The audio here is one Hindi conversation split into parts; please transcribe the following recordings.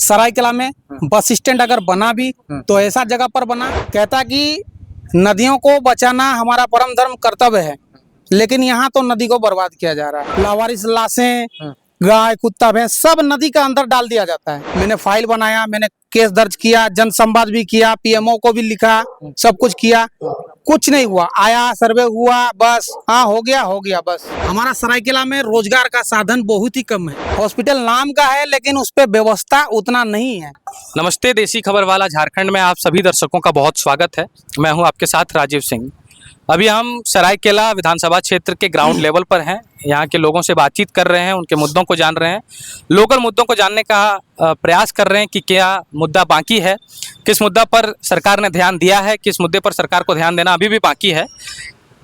सरायकला में बस स्टैंड अगर बना भी तो ऐसा जगह पर बना। कहता कि नदियों को बचाना हमारा परम धर्म कर्तव्य है, लेकिन यहाँ तो नदी को बर्बाद किया जा रहा है। लावारिस लाशें, गाय, कुत्ता, भैंस सब नदी का अंदर डाल दिया जाता है। मैंने फाइल बनाया, मैंने केस दर्ज किया, जन संवाद भी किया, पीएमओ को भी लिखा, सब कुछ किया, कुछ नहीं हुआ। आया, सर्वे हुआ, बस हाँ हो गया बस। हमारा सरायकेला में रोजगार का साधन बहुत ही कम है। हॉस्पिटल नाम का है लेकिन उस पे व्यवस्था उतना नहीं है। नमस्ते, देसी खबर वाला झारखंड में आप सभी दर्शकों का बहुत स्वागत है। मैं हूं आपके साथ राजीव सिंह। अभी हम सरायकेला विधानसभा क्षेत्र के ग्राउंड लेवल पर हैं। यहाँ के लोगों से बातचीत कर रहे हैं, उनके मुद्दों को जान रहे हैं, लोकल मुद्दों को जानने का प्रयास कर रहे हैं कि क्या मुद्दा बाकी है, किस मुद्दा पर सरकार ने ध्यान दिया है, किस मुद्दे पर सरकार को ध्यान देना अभी भी बाकी है।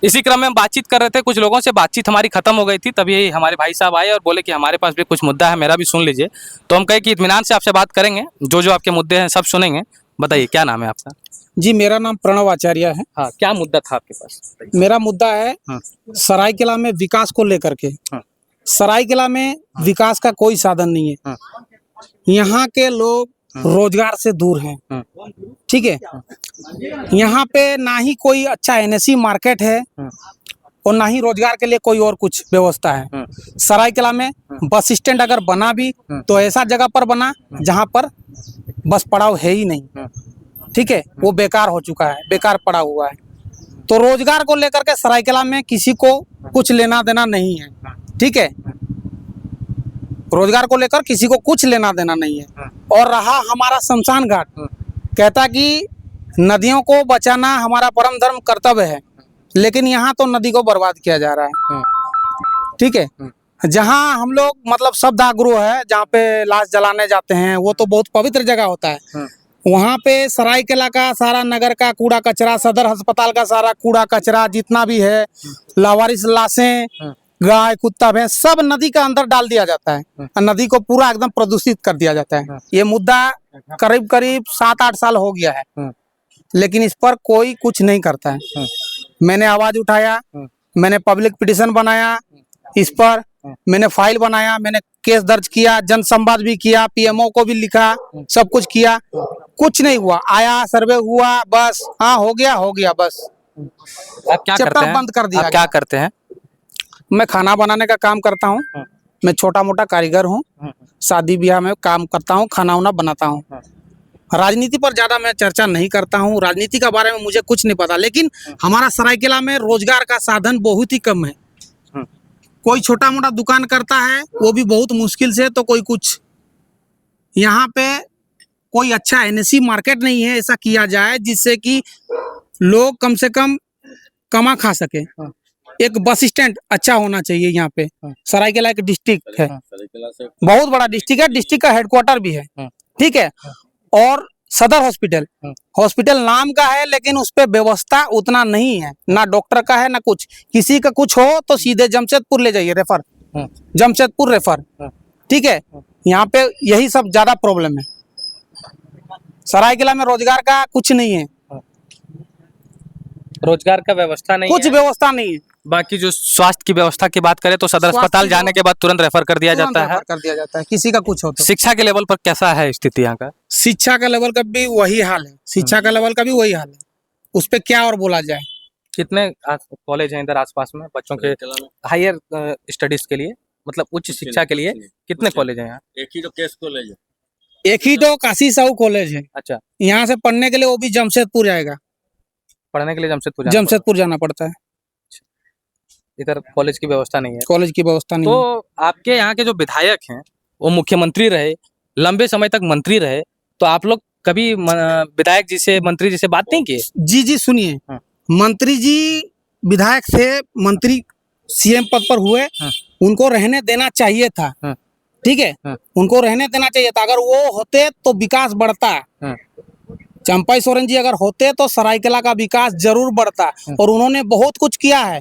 इसी क्रम में हम बातचीत कर रहे थे, कुछ लोगों से बातचीत हमारी खत्म हो गई थी, तभी हमारे भाई साहब आए और बोले कि हमारे पास भी कुछ मुद्दा है, मेरा भी सुन लीजिए। तो हम कहे कि इत्मीनान से आपसे बात करेंगे, जो आपके मुद्दे हैं सब सुनेंगे। बताइए, क्या नाम है आपका? जी, मेरा नाम प्रणव आचार्य है। हाँ, क्या मुद्दा था आपके पास? मेरा मुद्दा है सरायकेला में विकास को लेकर के। सरायकेला में विकास का कोई साधन नहीं है। यहाँ के लोग रोजगार से दूर हैं, ठीक है। यहाँ पे ना ही कोई अच्छा एनएसी मार्केट है और ना ही रोजगार के लिए कोई और कुछ व्यवस्था है। सरायकेला में बस स्टैंड अगर बना भी तो ऐसा जगह पर बना जहाँ पर बस पड़ाव है ही नहीं, ठीक है। वो बेकार हो चुका है, बेकार पड़ा हुआ है। तो रोजगार को लेकर के सरायकेला में किसी को कुछ लेना देना नहीं है, ठीक है। रोजगार को लेकर किसी को कुछ लेना देना नहीं है। और रहा हमारा शमशान घाट, कहता कि नदियों को बचाना हमारा परम धर्म कर्तव्य है, लेकिन यहाँ तो नदी को बर्बाद किया जा रहा है, ठीक है। जहाँ हम लोग मतलब श्रद्धा गृह है, जहाँ पे लाश जलाने जाते हैं, वो तो बहुत पवित्र जगह होता है। वहाँ पे सरायकेला का सारा नगर का कूड़ा कचरा, सदर अस्पताल का सारा कूड़ा कचरा जितना भी है, लावारिस लाशें, गाय, कुत्ता, भैंस सब नदी का अंदर डाल दिया जाता है और नदी को पूरा एकदम प्रदूषित कर दिया जाता है। ये मुद्दा करीब 7-8 साल हो गया है, लेकिन इस पर कोई कुछ नहीं करता है। मैंने आवाज उठाया, मैंने पब्लिक पिटीशन बनाया, इस पर मैंने फाइल बनाया, मैंने केस दर्ज किया, जन संवाद भी किया, पीएमओ को भी लिखा, सब कुछ किया, कुछ नहीं हुआ। आया, सर्वे हुआ, बस हाँ हो गया बस। आप क्या करते हैं? बंद कर दिया। आप क्या करते हैं? मैं खाना बनाने का काम करता हूँ। मैं छोटा मोटा कारीगर हूँ, शादी ब्याह में काम करता हूँ, खाना वाना बनाता हूँ। राजनीति पर ज्यादा मैं चर्चा नहीं करता हूँ, राजनीति के बारे में मुझे कुछ नहीं पता। लेकिन हमारा सरायकेला में रोजगार का साधन बहुत ही कम है। कोई छोटा मोटा दुकान करता है, वो भी बहुत मुश्किल से, तो कोई कुछ। यहाँ पे कोई अच्छा एनएसी मार्केट नहीं है, ऐसा किया जाए जिससे कि लोग कम से कम कमा खा सके। एक बस स्टैंड अच्छा होना चाहिए यहाँ पे। सरायकेला एक डिस्ट्रिक्ट है, बहुत बड़ा डिस्ट्रिक्ट है, डिस्ट्रिक्ट का हेडक्वार्टर भी है, ठीक है। और सदर हॉस्पिटल नाम का है, लेकिन उस पे व्यवस्था उतना नहीं है, ना डॉक्टर का है ना कुछ। किसी का कुछ हो तो सीधे जमशेदपुर ले जाइए, रेफर, जमशेदपुर रेफर, ठीक है। यहाँ पे यही सब ज्यादा प्रॉब्लम है। सरायकेला में रोजगार का कुछ नहीं है, रोजगार का व्यवस्था नहीं कुछ है। व्यवस्था नहीं है। बाकी जो स्वास्थ्य की व्यवस्था की बात करें तो सदर अस्पताल जाने के बाद तुरंत रेफर कर दिया जाता है, किसी का कुछ हो तो। शिक्षा के लेवल पर कैसा है स्थिति यहाँ का? शिक्षा का लेवल का भी वही हाल है, शिक्षा का लेवल का भी वही हाल है। उस पे क्या और बोला जाए। कितने कॉलेज हैं इधर आसपास में बच्चों के हायर स्टडीज के लिए, मतलब उच्च शिक्षा के लिए कितने कॉलेज हैं यहाँ? एक ही तो केस कॉलेज है, एक ही तो काशी साहू कॉलेज है। अच्छा, यहाँ से पढ़ने के लिए वो भी जमशेदपुर जाएगा, पढ़ने के लिए जमशेदपुर जाना पड़ता है। इधर कॉलेज की व्यवस्था नहीं है, कॉलेज की व्यवस्था नहीं है। तो आपके यहाँ के जो विधायक हैं वो मुख्यमंत्री रहे, लंबे समय तक मंत्री रहे, तो आप लोग कभी विधायक जी से, मंत्री जी से बात नहीं की? जी सुनिए, मंत्री जी विधायक से, मंत्री सीएम पद पर हुए, उनको रहने देना चाहिए था, ठीक है। उनको रहने देना चाहिए था। अगर वो होते तो विकास बढ़ता। चंपा सोरेन जी अगर होते तो सरायकेला का विकास जरूर बढ़ता। और उन्होंने बहुत कुछ किया है,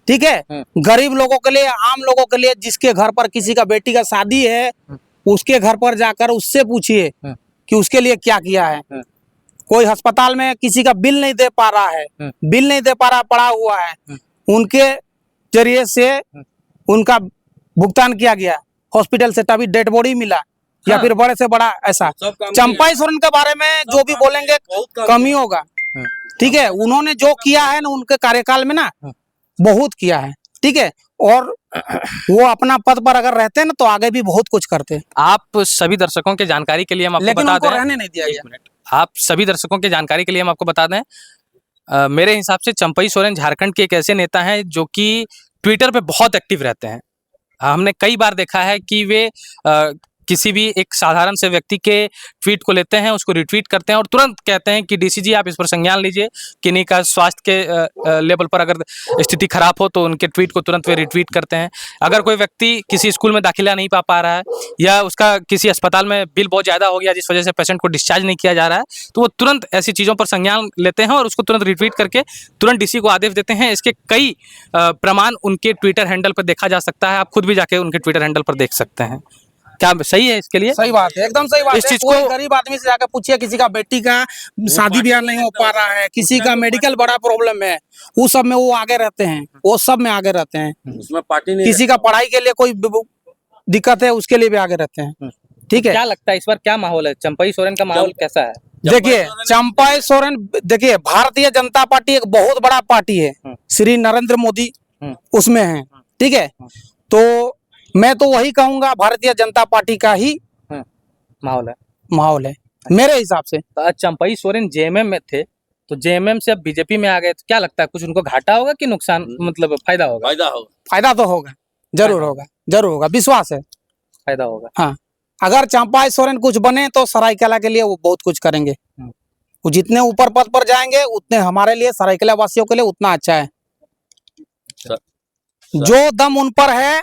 ठीक है। गरीब लोगों के लिए, आम लोगों के लिए, जिसके घर पर किसी का बेटी का शादी है, उसके घर पर जाकर उससे पूछिए कि उसके लिए क्या किया है। कोई अस्पताल में किसी का बिल नहीं दे पा रहा है, बिल नहीं दे पा रहा, पड़ा हुआ है, उनके जरिए से उनका भुगतान किया गया हॉस्पिटल से, तभी डेड बॉडी मिला। या फिर बड़े से बड़ा ऐसा। चंपाई सोरेन के बारे में जो भी बोलेंगे कम ही होगा। ठीक है, उन्होंने जो किया है ना उनके कार्यकाल में ना बहुत किया है। ठीक है, और वो अपना पद पर अगर रहते हैं ना तो आगे भी बहुत कुछ करते। आप सभी दर्शकों के जानकारी के लिए हम आपको लेकिन बता उनको दें, रहने नहीं दिया एक गया। मिनट, आप सभी दर्शकों के जानकारी के लिए हम आपको बता दें, मेरे हिसाब से चंपई सोरेन झारखंड के एक ऐसे नेता हैं जो कि ट्विटर पे बहुत एक्टिव रहते हैं। हमने कई बार देखा है कि वे किसी भी एक साधारण से व्यक्ति के ट्वीट को लेते हैं, उसको रिट्वीट करते हैं और तुरंत कहते हैं कि डीसी जी आप इस पर संज्ञान लीजिए। किन्हीं का स्वास्थ्य के लेवल पर अगर स्थिति खराब हो तो उनके ट्वीट को तुरंत वे रिट्वीट करते हैं। अगर कोई व्यक्ति किसी स्कूल में दाखिला नहीं पा रहा है या उसका किसी अस्पताल में बिल बहुत ज़्यादा हो गया जिस वजह से पेशेंट को डिस्चार्ज नहीं किया जा रहा है, तो वो तुरंत ऐसी चीज़ों पर संज्ञान लेते हैं और उसको तुरंत रिट्वीट करके तुरंत डीसी को आदेश देते हैं। इसके कई प्रमाण उनके ट्विटर हैंडल पर देखा जा सकता है। आप खुद भी जाके उनके ट्विटर हैंडल पर देख सकते हैं। क्या सही है इसके लिए? सही बात है, एकदम सही बात इस है। चीज कोई को गरीब आदमी से जाकर पूछिए, किसी का बेटी का शादी ब्याह नहीं हो पा रहा है, किसी का मेडिकल बड़ा प्रॉब्लम है, वो सब में वो आगे रहते हैं, वो सब में आगे रहते हैं। उसमें पार्टी नहीं, किसी का पढ़ाई के लिए कोई दिक्कत है उसके लिए भी आगे रहते हैं। ठीक है, क्या लगता है इस बार क्या माहौल है? चंपई सोरेन का माहौल कैसा है? देखिए चंपाई सोरेन, देखिए भारतीय जनता पार्टी एक बहुत बड़ा पार्टी है, श्री नरेंद्र मोदी उसमें है। ठीक है, तो मैं तो वही कहूंगा भारतीय जनता पार्टी का ही माहौल है मेरे हिसाब से। तो चंपई सोरेन जेएमएम में थे, तो जेएमएम से अब बीजेपी में आ गए, तो क्या लगता है कुछ उनको घाटा होगा कि नुकसान, मतलब फायदा होगा? फायदा हो। फायदा तो होगा, जरूर होगा, जरूर होगा, विश्वास है। फायदा होगा। हाँ, अगर चंपाई सोरेन कुछ बने तो सरायकेला के लिए वो बहुत कुछ करेंगे। वो जितने ऊपर पद पर जाएंगे उतने हमारे लिए, सरायकेला वासियों के लिए उतना अच्छा है। जो दम उन पर है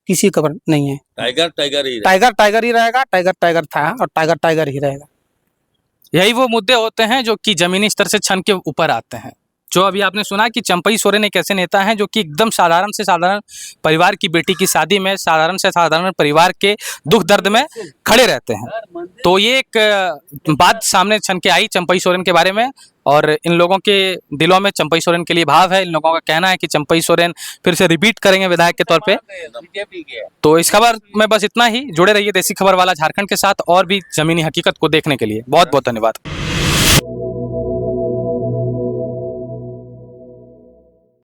किसी खबर नहीं है। टाइगर टाइगर ही टाइगर ही रहेगा, टाइगर था और टाइगर ही रहेगा। यही वो मुद्दे होते हैं जो कि जमीनी स्तर से छन के ऊपर आते हैं। जो अभी आपने सुना कि चंपई सोरेन एक ऐसे नेता हैं जो कि एकदम साधारण से साधारण परिवार की बेटी की शादी में साधारण से साधारण परिवार के दुख दर्द में खड़े रहते हैं। तो ये एक बात सामने छन के आई चंपई सोरेन के बारे में, और इन लोगों के दिलों में चंपई सोरेन के लिए भाव है। इन लोगों का कहना है कि चंपई सोरेन फिर से रिपीट करेंगे विधायक के तौर पे। तो इस खबर में बस इतना ही। जुड़े रहिए देसी खबर वाला झारखंड के साथ और भी जमीनी हकीकत को देखने के लिए। बहुत बहुत धन्यवाद।